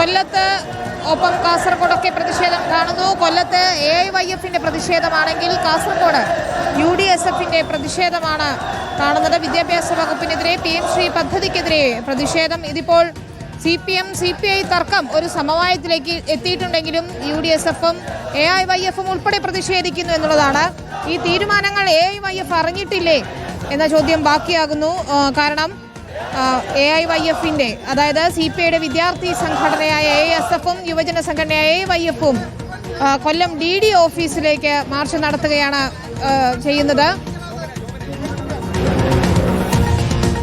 കൊല്ലത്ത് ഒപ്പം കാസർഗോഡൊക്കെ പ്രതിഷേധം കാണുന്നു. കൊല്ലത്ത് AIYF-ന്റെ പ്രതിഷേധമാണെങ്കിൽ കാസർഗോഡ് UDSF-ന്റെ പ്രതിഷേധമാണ് കാണുന്നത്. വിദ്യാഭ്യാസ വകുപ്പിനെതിരെ PM-ശ്രീ പദ്ധതിക്കെതിരെ പ്രതിഷേധം. ഇതിപ്പോൾ CPM CPI തർക്കം ഒരു സമവായത്തിലേക്ക് എത്തിയിട്ടുണ്ടെങ്കിലും UDSF-ഉം AIYF-ഉം ഉൾപ്പെടെ പ്രതിഷേധിക്കുന്നു എന്നുള്ളതാണ്. ഈ തീരുമാനങ്ങൾ AIYF അറിഞ്ഞിട്ടില്ലേ എന്ന ചോദ്യം ബാക്കിയാകുന്നു. കാരണം AIYF-ന്റെ അതായത് CPIയുടെ വിദ്യാർത്ഥി സംഘടനയായ ASF-ഉം യുവജന സംഘടനയായ AIYF-ഉം കൊല്ലം DD ഓഫീസിലേക്ക് മാർച്ച് നടത്തുകയാണ് ചെയ്യുന്നത്.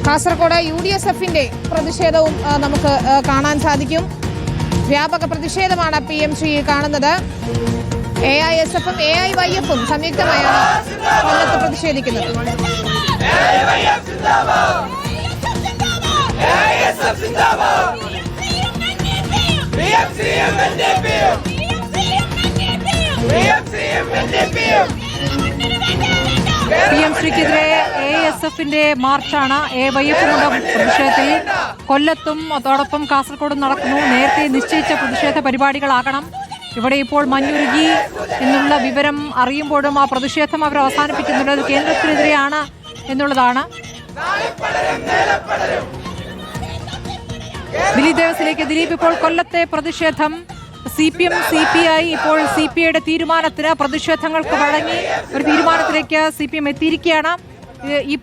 കാസർഗോഡ് UDSF-ന്റെ പ്രതിഷേധവും നമുക്ക് കാണാൻ സാധിക്കും. വ്യാപക പ്രതിഷേധമാണ് PM-ശ്രീ കാണുന്നത്. AISF-ഉം AIYF-ഉം സംയുക്തമായാണ് കൊല്ലത്ത് പ്രതിഷേധിക്കുന്നത്. PM-ശ്രീക്കെതിരെ ASF-ന്റെ മാർച്ചാണ്. AIYF-നുള്ള പ്രതിഷേധത്തിൽ കൊല്ലത്തും അതോടൊപ്പം കാസർഗോഡും നടക്കുന്നു. നേരത്തെ നിശ്ചയിച്ച പ്രതിഷേധ പരിപാടികളാകണം. ഇവിടെ ഇപ്പോൾ മഞ്ഞുരുകി എന്നുള്ള വിവരം അറിയുമ്പോഴും ആ പ്രതിഷേധം അവർ അവസാനിപ്പിക്കുന്നുണ്ട്. കേന്ദ്രത്തിനെതിരെയാണ് എന്നുള്ളതാണ്. ദിലീപ് ദേവസിലേക്ക്. ദിലീപ്, ഇപ്പോൾ കൊല്ലത്തെ പ്രതിഷേധം CPM CPI ഇപ്പോൾ CPIയുടെ തീരുമാനത്തിന് പ്രതിഷേധങ്ങൾക്ക് വഴങ്ങി ഒരു തീരുമാനത്തിലേക്ക് CPM എത്തിയിരിക്കുകയാണ്.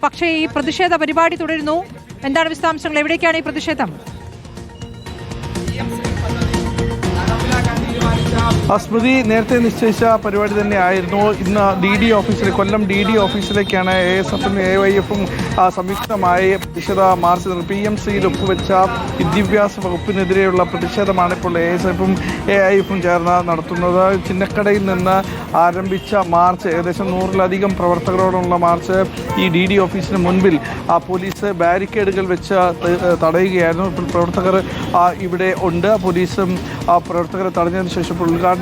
പക്ഷേ ഈ പ്രതിഷേധ പരിപാടി തുടരുന്നു. എന്താണ് വിശദാംശങ്ങൾ? എവിടേക്കാണ് ഈ പ്രതിഷേധം? സ്മൃതി, നേരത്തെ നിശ്ചയിച്ച പരിപാടി തന്നെ ആയിരുന്നു. ഇന്ന് DD ഓഫീസിൽ കൊല്ലം DD ഓഫീസിലേക്കാണ് ASF-ഉം AIYF-ഉം സംയുക്തമായി പ്രതിഷേധ മാർച്ച്. PM-ശ്രീയിൽ ഒപ്പുവെച്ച വിദ്യാഭ്യാസ വകുപ്പിനെതിരെയുള്ള പ്രതിഷേധമാണ് ഇപ്പോൾ ASF-ഉം AIYF-ഉം ചേർന്ന് നടത്തുന്നത്. ചിന്നക്കടയിൽ നിന്ന് ആരംഭിച്ച മാർച്ച് ഏകദേശം 100-ലധികം പ്രവർത്തകരോടുള്ള മാർച്ച് ഈ DD ഓഫീസിന് മുൻപിൽ പോലീസ് ബാരിക്കേഡുകൾ വെച്ച് തടയുകയായിരുന്നു. ഇപ്പോൾ പ്രവർത്തകർ ഇവിടെ ഉണ്ട്. പോലീസും പ്രവർത്തകരെ തടഞ്ഞതിന് ശേഷം ഉദ്ഘാടന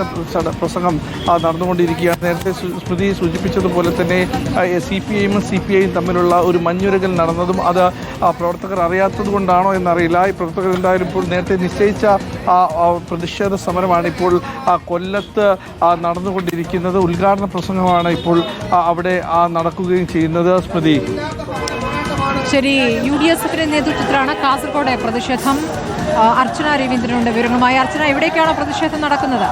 പ്രസംഗം നടന്നുകൊണ്ടിരിക്കുകയാണ്. നേരത്തെ സ്മൃതി സൂചിപ്പിച്ചതുപോലെ തന്നെ CPI-യും CPI-യും തമ്മിലുള്ള ഒരു മഞ്ഞുരുകൽ നടന്നതും അത് പ്രവർത്തകർ അറിയാത്തത് കൊണ്ടാണോ എന്നറിയില്ല. ഈ പ്രവർത്തകർ എന്തായാലും ഇപ്പോൾ നേരത്തെ നിശ്ചയിച്ച പ്രതിഷേധ സമരമാണ് ഇപ്പോൾ കൊല്ലത്ത് നടന്നുകൊണ്ടിരിക്കുന്നത്. ഉദ്ഘാടന പ്രസംഗമാണ് ഇപ്പോൾ അവിടെ നടക്കുകയും ചെയ്യുന്നത്. സ്മൃതി, ശരി. UDSF-ന്റെ നേതൃത്വത്തിലാണ് കാസർഗോഡ് പ്രതിഷേധം. അർച്ചന രവീന്ദ്രനുണ്ട് വിവരങ്ങളുമായി. അർച്ചന, എവിടേക്കാണ് പ്രതിഷേധം നടക്കുന്നത്?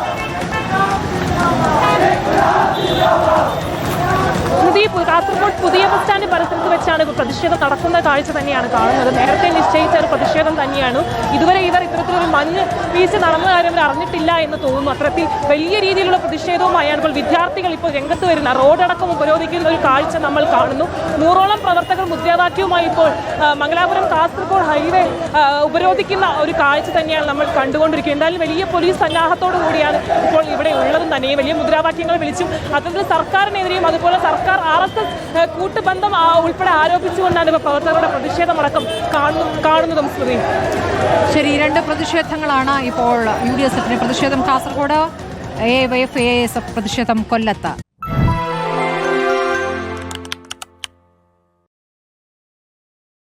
കാസർഗോഡ് പുതിയ ബസ് സ്റ്റാൻഡ് പരിസരത്ത് വെച്ചാണ് പ്രതിഷേധം നടക്കുന്ന കാഴ്ച തന്നെയാണ് കാണുന്നത്. നേരത്തെ നിശ്ചയിച്ച ഒരു പ്രതിഷേധം തന്നെയാണ്. ഇതുവരെ ഇവർ ഇത്തരത്തിലൊരു മഞ്ഞ് വീഴ്ച നടന്ന കാര്യം ഇവർ അറിഞ്ഞിട്ടില്ല എന്ന് തോന്നുന്നു. അത്തരത്തിൽ വലിയ രീതിയിലുള്ള പ്രതിഷേധവുമായാണ് ഇപ്പോൾ വിദ്യാർത്ഥികൾ ഇപ്പോൾ രംഗത്ത് വരുന്ന റോഡടക്കം ഉപരോധിക്കുന്ന ഒരു കാഴ്ച നമ്മൾ കാണുന്നു. 100ഓളം പ്രവർത്തകർ മുദ്രാവാക്യവുമായി ഇപ്പോൾ മംഗലാപുരം കാസർഗോഡ് ഹൈവേ ഉപരോധിക്കുന്ന ഒരു കാഴ്ച തന്നെയാണ് നമ്മൾ കണ്ടുകൊണ്ടിരിക്കുന്നത്. എന്തായാലും വലിയ പോലീസ് സന്നാഹത്തോടു കൂടിയാണ് ഇപ്പോൾ ഇവിടെ ഉള്ളതും തന്നെ. വലിയ മുദ്രാവാക്യങ്ങൾ വിളിച്ചും അത്തരത്തിൽ സർക്കാരിനെതിരെയും അതുപോലെ സർക്കാർ RSS കൂട്ടുബന്ധം ഉൾപ്പെടെ ആരോപിച്ചുകൊണ്ടാണ് ഇപ്പോൾ പ്രവർത്തകരുടെ പ്രതിഷേധമടക്കം കാണുന്നതും. സ്മൃതി, ശരി. 2 പ്രതിഷേധങ്ങളാണ് ഇപ്പോൾ UDSF-ന്റെ പ്രതിഷേധം കാസർഗോഡ്, AIYF ASF പ്രതിഷേധം കൊല്ലത്ത്.